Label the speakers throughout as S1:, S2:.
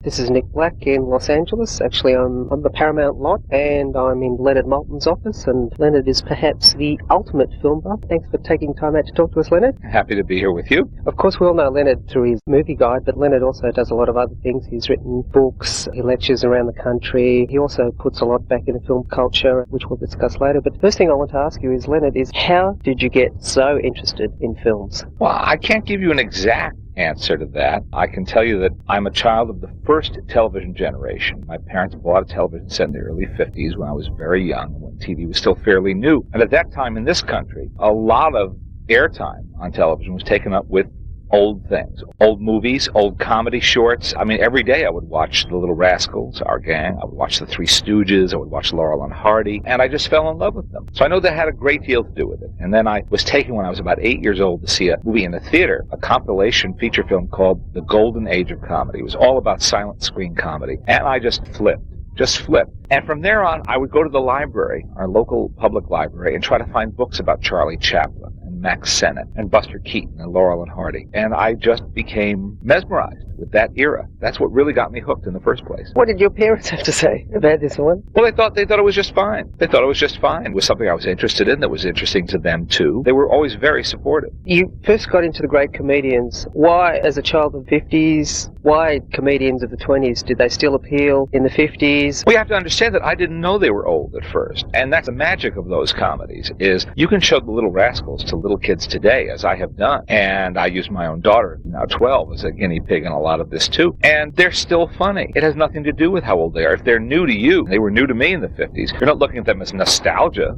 S1: This is Nick Black in Los Angeles. Actually, I'm on the Paramount lot, and I'm in Leonard Maltin's office, and Leonard is perhaps the ultimate film buff. Thanks for taking time out to talk to us, Leonard.
S2: Happy to be here with you.
S1: Of course, we all know Leonard through his movie guide, but Leonard also does a lot of other things. He's written books, he lectures around the country. He also puts a lot back into film culture, which we'll discuss later. But the first thing I want to ask you is, Leonard, is how did you get so interested in films?
S2: Well, I can't give you an exact answer to that. I can tell you that I'm a child of the first television generation. My parents bought a television set in the early 50s when I was very young, when TV was still fairly new. And at that time in this country, a lot of airtime on television was taken up with old things, old movies, old comedy shorts. I mean, every day I would watch The Little Rascals, our gang. I would watch The Three Stooges. I would watch Laurel and Hardy. And I just fell in love with them. So I know that had a great deal to do with it. And then I was taken when I was about 8 years old to see a movie in the theater, a compilation feature film called The Golden Age of Comedy. It was all about silent screen comedy. And I just flipped. And from there on, I would go to the library, our local public library, and try to find books about Charlie Chaplin and Max Sennett and Buster Keaton and Laurel and Hardy. And I just became mesmerized with that era. That's what really got me hooked in the first place.
S1: What did your parents have to say about this one?
S2: Well, they thought it was just fine. They thought it was just fine. It was something I was interested in that was interesting to them, too. They were always very supportive.
S1: You first got into the great comedians. Why, as a child of the 50s, why comedians of the 20s? Did they still appeal in the 50s?
S2: We have to understand that I didn't know they were old at first. And that's the magic of those comedies, is you can show The Little Rascals to little kids today, as I have done. And I use my own daughter, now 12, as a guinea pig in a lot of this, too. And they're still funny. It has nothing to do with how old they are. If they're new to you, they were new to me in the 50s, you're not looking at them as nostalgia.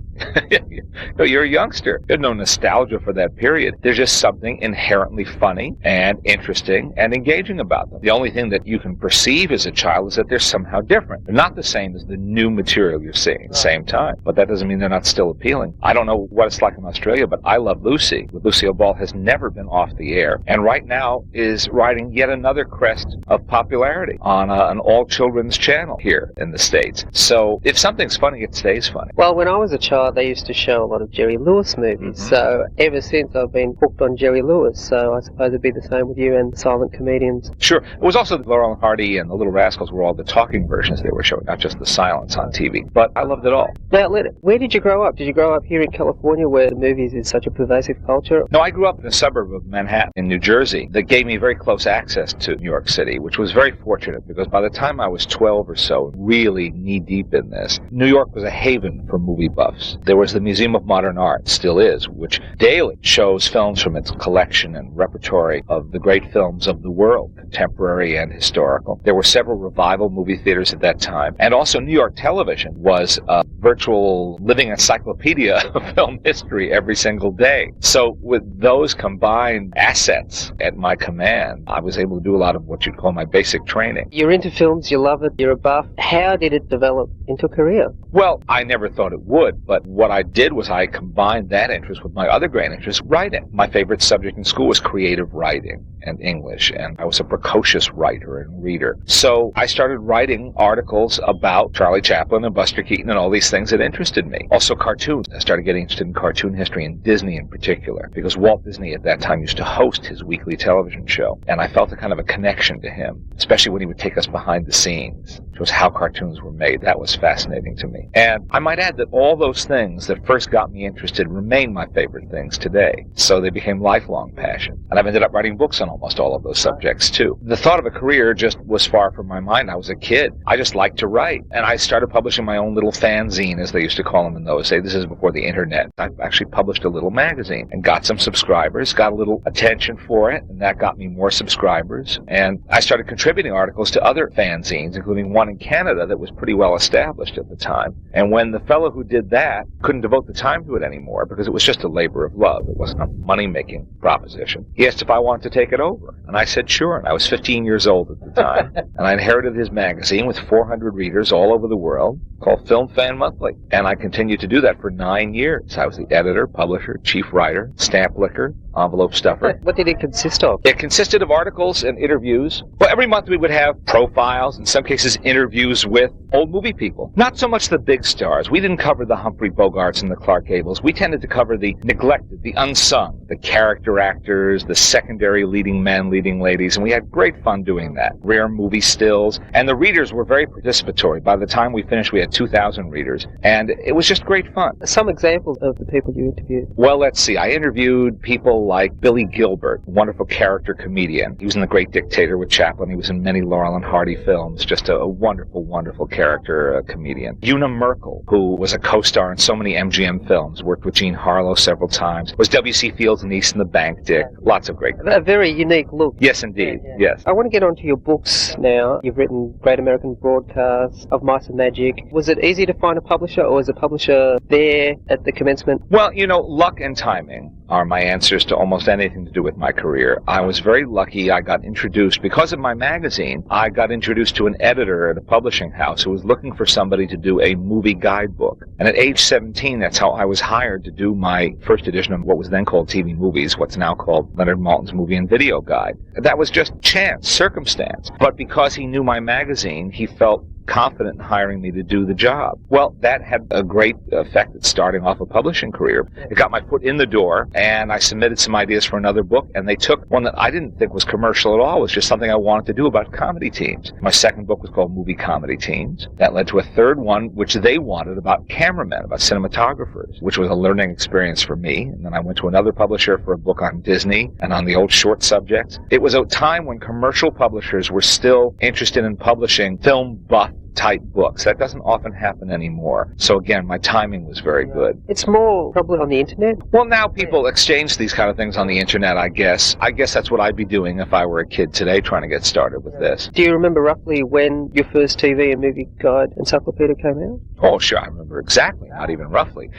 S2: No, you're a youngster. There's no nostalgia for that period. There's just something inherently funny and interesting and engaging about them. The only thing that you can perceive as a child is that they're somehow different. They're not the same as the new material you're seeing at the same time. But that doesn't mean they're not still appealing. I don't know what it's like in Australia, but I love Lucy. With Lucille Ball has never been off the air, and right now is riding yet another crest of popularity on an all-children's channel here in the States. So if something's funny, it stays funny.
S1: Well, when I was a child, they used to show a lot of Jerry Lewis movies. Mm-hmm. So ever since, I've been hooked on Jerry Lewis. So I suppose it'd be the same with you and silent comedians.
S2: Sure. It was also Laurel and Hardy and The Little Rascals were all the talking versions they were showing, not just the silence on TV. But I loved it all.
S1: Now, Leonard, where did you grow up? Did you grow up here in California, where the movies is such a pervasive culture?
S2: No, I grew up in a suburb of Manhattan in New Jersey that gave me very close access to New York City, which was very fortunate because by the time I was 12 or so, really knee-deep in this, New York was a haven for movie buffs. There was the Museum of Modern Art, still is, which daily shows films from its collection and repertory of the great films of the world, contemporary and historical. There were several revival movie theaters at that time, and also New York Television was a virtual living encyclopedia of film history every single day. So with those combined assets at my command, I was able to do a lot of what you'd call my basic training.
S1: You're into films, you love it, you're a buff. How did it develop into a career?
S2: Well, I never thought it would, but what I did was I combined that interest with my other great interest, writing. My favorite subject in school was creative writing and English, and I was a precocious writer and reader. So I started writing articles about Charlie Chaplin and Buster Keaton and all these things that interested me. Also cartoons. I started getting interested in cartoon history and Disney in particular, because Walt Disney at that time used to host his weekly television show, and I felt a kind of a connection to him, especially when he would take us behind the scenes, which was how cartoons were made. That was fascinating to me. And I might add that all those things that first got me interested remain my favorite things today. So they became lifelong passions. And I've ended up writing books on almost all of those subjects, too. The thought of a career just was far from my mind. I was a kid. I just liked to write. And I started publishing my own little fanzine, as they used to call them in those days. This is before the internet. I actually published a little magazine and got some subscribers, got a little attention for it, and that got me more subscribers. And I started contributing articles to other fanzines, including one in Canada that was pretty well established at the time. And when the fellow who did that couldn't devote the time to it anymore because it was just a labor of love, it wasn't a money-making proposition, he asked if I wanted to take it over. And I said sure, and I was 15 years old at the time. And I inherited his magazine with 400 readers all over the world called Film Fan Monthly. And I continued to do that for 9 years. I was the editor, publisher, chief writer, stamp licker, envelope stuffer.
S1: What did it consist of?
S2: It consisted of articles and interviews. Well, every month we would have profiles, in some cases interviews with old movie people. Not so much the big stars. We didn't cover the Humphrey Bogarts and the Clark Gables. We tended to cover the neglected, the unsung, the character actors, the secondary leading men, leading ladies, and we had great fun doing that. Rare movie stills, and the readers were very participatory. By the time we finished, we had 2,000 readers, and it was just great fun.
S1: Some examples of the people you interviewed.
S2: Well, let's see. I interviewed people like Billy Gilbert, a wonderful character comedian. He was in The Great Dictator with Chaplin. He was in many Laurel and Hardy films. Just a wonderful, wonderful character comedian. Una Merkel, who was a co-star in so many MGM films, worked with Jean Harlow several times, was W.C. Fields' niece in The Bank Dick. Lots of great.
S1: A very unique look.
S2: Yes, indeed. Yes.
S1: I want to get onto your books now. You've written Great American Broadcast, Of Mice and Magic. Was it easy to find a publisher, or was a publisher there at the commencement?
S2: Well, luck and timing are my answers to almost anything to do with my career. I was very lucky. I got introduced, because of my magazine, I got introduced to an editor at a publishing house who was looking for somebody to do a movie guidebook. And at age 17, that's how I was hired to do my first edition of what was then called TV Movies, what's now called Leonard Maltin's Movie and Video Guide. That was just chance, circumstance. But because he knew my magazine, he felt confident in hiring me to do the job. Well, that had a great effect at starting off a publishing career. It got my foot in the door, and I submitted some ideas for another book, and they took one that I didn't think was commercial at all. It was just something I wanted to do about comedy teams. My second book was called Movie Comedy Teams. That led to a third one, which they wanted, about cameramen, about cinematographers, which was a learning experience for me. And then I went to another publisher for a book on Disney and on the old short subjects. It was a time when commercial publishers were still interested in publishing film buff type books. That doesn't often happen anymore. So again, my timing was very good.
S1: It's more probably on the internet?
S2: Well, now people exchange these kind of things on the internet, I guess. I guess that's what I'd be doing if I were a kid today trying to get started with this.
S1: Do you remember roughly when your first TV and movie guide encyclopedia came out?
S2: Oh, sure. I remember exactly. Not even roughly.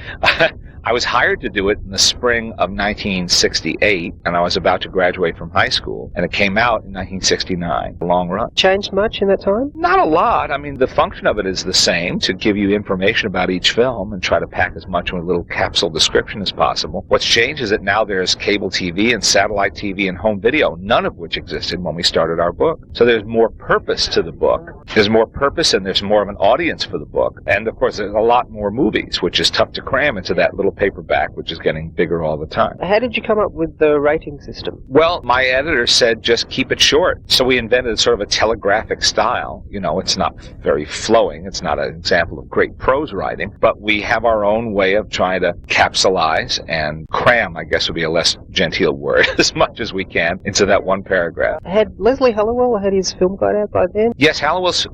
S2: I was hired to do it in the spring of 1968, and I was about to graduate from high school, and it came out in 1969, a long run.
S1: Changed much in that time?
S2: Not a lot. I mean, the function of it is the same, to give you information about each film and try to pack as much in a little capsule description as possible. What's changed is that now there's cable TV and satellite TV and home video, none of which existed when we started our book. So there's more purpose to the book. There's more purpose, and there's more of an audience for the book. And, of course, there's a lot more movies, which is tough to cram into that little paperback, which is getting bigger all the time.
S1: How did you come up with the rating system?
S2: Well, my editor said just keep it short. So we invented sort of a telegraphic style. It's not very flowing. It's not an example of great prose writing, but we have our own way of trying to capsulize and cram, I guess would be a less genteel word, as much as we can into that one paragraph.
S1: Had Leslie Halliwell had his film guide out by then?
S2: Yes, Halliwell's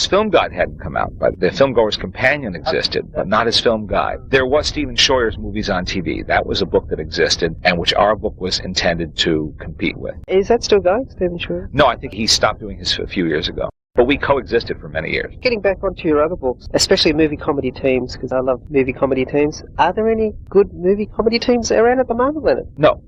S2: film guide hadn't come out, but the Filmgoer's Companion existed, but not his film guide. There was Stephen Scheuer's Movies on TV. That was a book that existed, and which our book was intended to compete with.
S1: Is that still going, Stephen Scheuer?
S2: No, I think he stopped doing his a few years ago. But we coexisted for many years.
S1: Getting back onto your other books, especially movie comedy teams, because I love movie comedy teams. Are there any good movie comedy teams around at the moment, Leonard?
S2: No.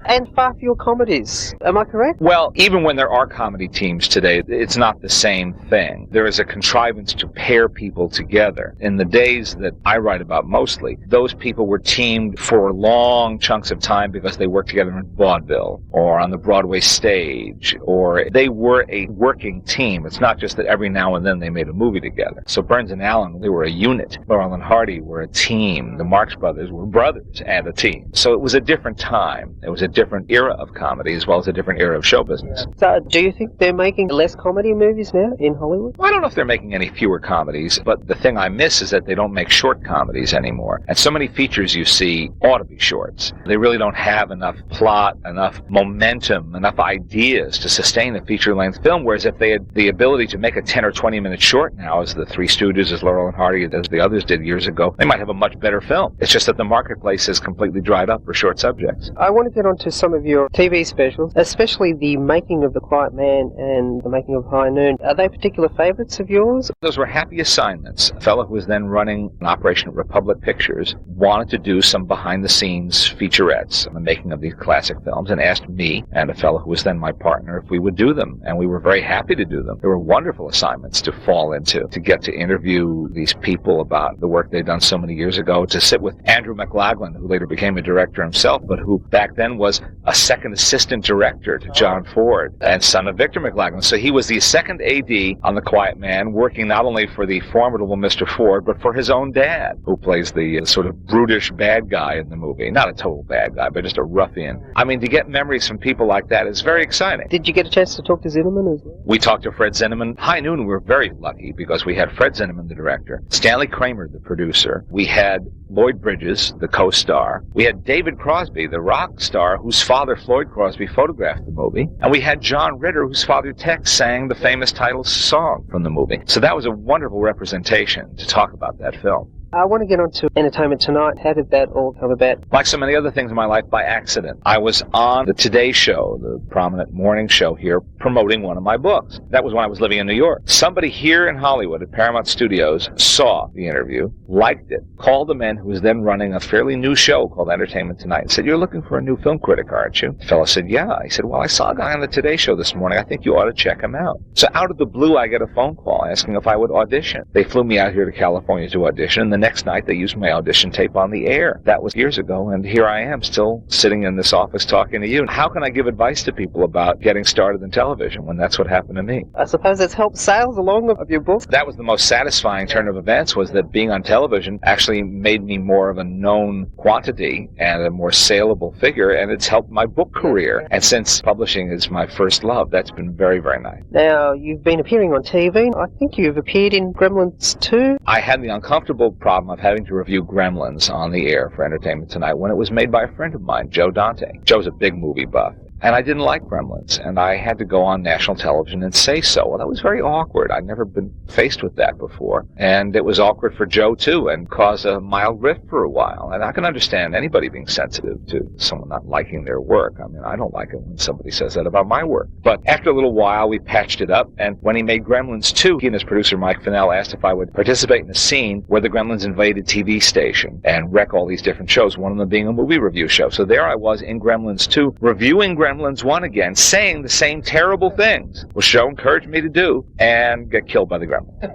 S1: And far fewer comedies. Am I correct?
S2: Well, even when there are comedy teams today, it's not the same thing. There is a contrivance to pair people together. In the days that I write about mostly, those people were teamed for long chunks of time because they worked together in vaudeville or on the Broadway stage, or they were a working team. It's not just that every now and then they made a movie together. So Burns and Allen, they were a unit. Laurel and Hardy were a team. The Marx Brothers were brothers and a team. So it was a different time. It was a different era of comedy as well as a different era of show business.
S1: So do you think they're making less comedy movies now in Hollywood?
S2: Well, I don't know if they're making any fewer comedies, but the thing I miss is that they don't make short comedies anymore. And so many features you see ought to be shorts. They really don't have enough plot, enough momentum, enough ideas to sustain a feature-length film, whereas if they had the ability to make a 10 or 20-minute short now, as the Three Stooges, as Laurel and Hardy, as the others did years ago, they might have a much better film. It's just that the marketplace has completely dried up for short subjects.
S1: I want to get onto some of your TV specials, especially the making of The Quiet Man and the making of High Noon. Are they particular favorites of yours?
S2: Those were happy assignments. A fellow who was then running an operation at Republic Pictures wanted to do some behind-the-scenes featurettes on the making of these classic films and asked me and a fellow who was then my partner if we would do them. And we were very happy happy to do them. They were wonderful assignments to fall into, to get to interview these people about the work they'd done so many years ago, to sit with Andrew McLaglen, who later became a director himself, but who back then was a second assistant director to John Ford, and son of Victor McLaglen. So he was the second AD on The Quiet Man, working not only for the formidable Mr. Ford, but for his own dad, who plays the sort of brutish bad guy in the movie. Not a total bad guy, but just a ruffian. I mean, to get memories from people like that is very exciting.
S1: Did you get a chance to talk to Zinnemann as well?
S2: We talked to Fred Zinnemann. High noon, we were very lucky because we had Fred Zinnemann, the director, Stanley Kramer, the producer. We had Lloyd Bridges, the co-star. We had David Crosby, the rock star, whose father, Floyd Crosby, photographed the movie. And we had John Ritter, whose father, Tex, sang the famous title song from the movie. So that was a wonderful representation to talk about that film.
S1: I want to get on to Entertainment Tonight. How did that all come about?
S2: Like so many other things in my life, by accident. I was on the Today Show, the prominent morning show here, promoting one of my books. That was when I was living in New York. Somebody here in Hollywood at Paramount Studios saw the interview, liked it, called the man who was then running a fairly new show called Entertainment Tonight, and said, "You're looking for a new film critic, aren't you?" The fellow said, "Yeah." He said, "Well, I saw a guy on the Today Show this morning. I think you ought to check him out." So out of the blue, I get a phone call asking if I would audition. They flew me out here to California to audition, and the next night they used my audition tape on the air. That was years ago, and here I am still sitting in this office talking to you. How can I give advice to people about getting started in television when that's what happened to me?
S1: I suppose it's helped sales along of your book.
S2: That was the most satisfying turn of events, was that being on television actually made me more of a known quantity and a more saleable figure, and it's helped my book career. And since publishing is my first love, that's been very, very nice.
S1: Now, you've been appearing on TV. I think you've appeared in Gremlins too.
S2: I had the uncomfortable problem of having to review Gremlins on the air for Entertainment Tonight when it was made by a friend of mine, Joe Dante. Joe's a big movie buff. And I didn't like Gremlins, and I had to go on national television and say so. Well, that was very awkward. I'd never been faced with that before. And it was awkward for Joe, too, and caused a mild rift for a while. And I can understand anybody being sensitive to someone not liking their work. I mean, I don't like it when somebody says that about my work. But after a little while, we patched it up, and when he made Gremlins 2, he and his producer, Mike Fennell, asked if I would participate in a scene where the Gremlins invaded TV station and wreck all these different shows, one of them being a movie review show. So there I was in Gremlins 2, reviewing Gremlins 1 again, saying the same terrible things, which Joe encouraged me to do, and get killed by the Gremlins.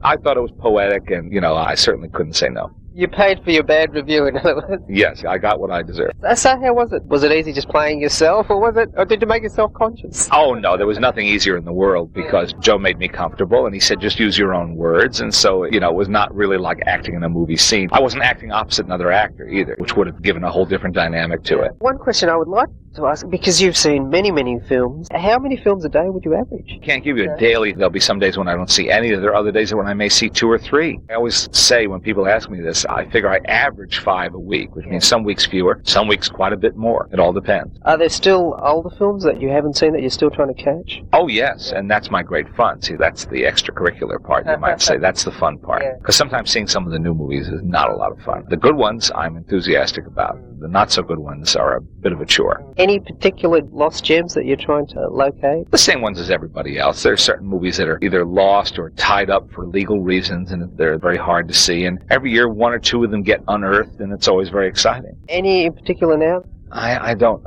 S2: I thought it was poetic, and, I certainly couldn't say no.
S1: You paid for your bad review, in other words.
S2: Yes, I got what I deserved.
S1: So how was it? Was it easy just playing yourself, or did you make yourself conscious?
S2: Oh, no, there was nothing easier in the world, because Joe made me comfortable, and he said, just use your own words, and so, it was not really like acting in a movie scene. I wasn't acting opposite another actor, either, which would have given a whole different dynamic to it.
S1: One question I would like to ask, because you've seen many, many films, how many films a day would you average?
S2: I can't give you a daily. There'll be some days when I don't see any. There are other days when I may see 2 or 3. I always say when people ask me this, I figure I average 5 a week, which means some weeks fewer, some weeks quite a bit more. It all depends.
S1: Are there still older films that you haven't seen that you're still trying to catch?
S2: Oh, yes, and that's my great fun. See, that's the extracurricular part, you might say. That's the fun part. Because sometimes seeing some of the new movies is not a lot of fun. The good ones I'm enthusiastic about. The not-so-good ones are a bit of a chore.
S1: Any particular lost gems that you're trying to locate?
S2: The same ones as everybody else. There are certain movies that are either lost or tied up for legal reasons, and they're very hard to see. And every year, 1 or 2 of them get unearthed, and it's always very exciting.
S1: Any in particular now?
S2: I don't.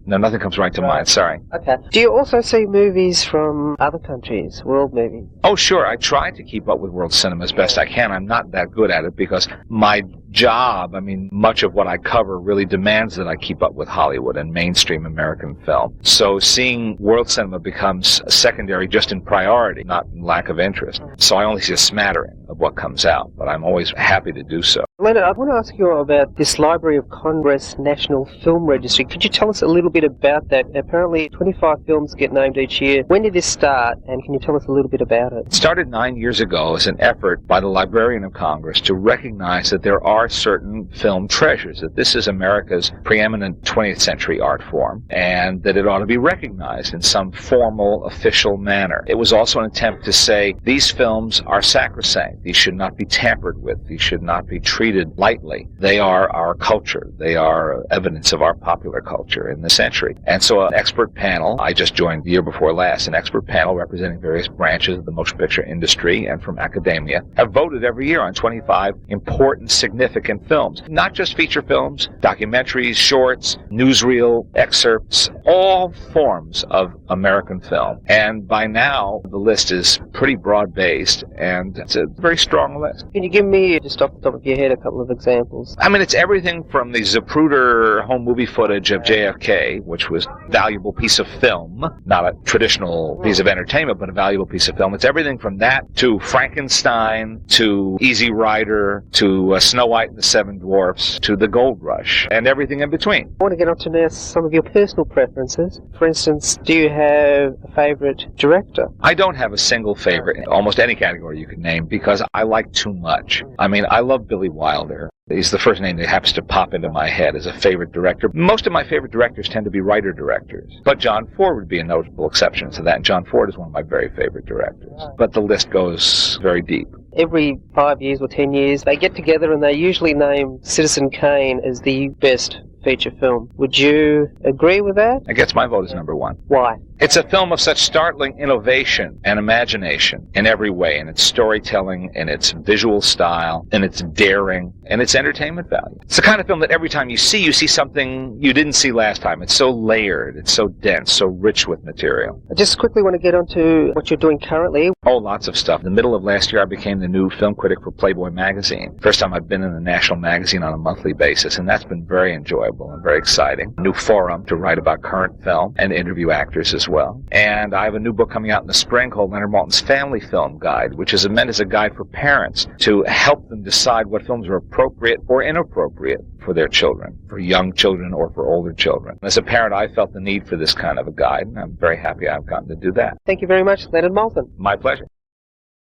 S2: No, nothing comes right to mind. Sorry.
S1: Okay. Do you also see movies from other countries, world movies?
S2: Oh, sure. I try to keep up with world cinema as best I can. I'm not that good at it because my job, much of what I cover really demands that I keep up with Hollywood and mainstream American film. So seeing world cinema becomes secondary just in priority, not in lack of interest. So I only see a smattering of what comes out, but I'm always happy to do so.
S1: Leonard, I want to ask you about this Library of Congress National Film Registry. Could you tell us a little bit about that? Apparently 25 films get named each year. When did this start, and can you tell us a little bit about it?
S2: It started 9 years ago as an effort by the Librarian of Congress to recognize that there are certain film treasures, that this is America's preeminent 20th century art form, and that it ought to be recognized in some formal, official manner. It was also an attempt to say these films are sacrosanct. These should not be tampered with. These should not be treated lightly. They are our culture. They are evidence of our popular culture in this century. And so an expert panel, I just joined the year before last, an expert panel representing various branches of the motion picture industry and from academia, have voted every year on 25 important, significant films. Not just feature films, documentaries, shorts, newsreel excerpts, all forms of American film. And by now, the list is pretty broad-based, and it's a very strong list.
S1: Can you give me, just off the top of your head, a couple of examples?
S2: I mean, it's everything from the Zapruder home movie footage of JFK, which was a valuable piece of film, not a traditional piece of entertainment, but a valuable piece of film. It's everything from that to Frankenstein, to Easy Rider, to Snow White and the Seven Dwarfs, to The Gold Rush, and everything in between.
S1: I want to get on to now some of your personal preferences. For instance, do you have a favorite director?
S2: I don't have a single favorite in almost any category you could name because I like too much. I mean, I love Billy Wilder. He's the first name that happens to pop into my head as a favorite director. Most of my favorite directors tend to be writer-directors. But John Ford would be a notable exception to that. And John Ford is one of my very favorite directors. But the list goes very deep.
S1: Every 5 years or 10 years, they get together and they usually name Citizen Kane as the best feature film. Would you agree with that?
S2: I guess my vote is number one.
S1: Why?
S2: It's a film of such startling innovation and imagination in every way, in its storytelling, in its visual style, in its daring, and its entertainment value. It's the kind of film that every time you see something you didn't see last time. It's so layered, it's so dense, so rich with material.
S1: I just quickly want to get on to what you're doing currently.
S2: Oh, lots of stuff. In the middle of last year, I became the new film critic for Playboy magazine. First time I've been in a national magazine on a monthly basis, and that's been very enjoyable and very exciting. A new forum to write about current film and interview actors as well. And I have a new book coming out in the spring called Leonard Maltin's Family Film Guide, which is meant as a guide for parents to help them decide what films are appropriate or inappropriate for their children, for young children or for older children. As a parent, I felt the need for this kind of a guide, and I'm very happy I've gotten to do that.
S1: Thank you very much, Leonard Maltin.
S2: My pleasure.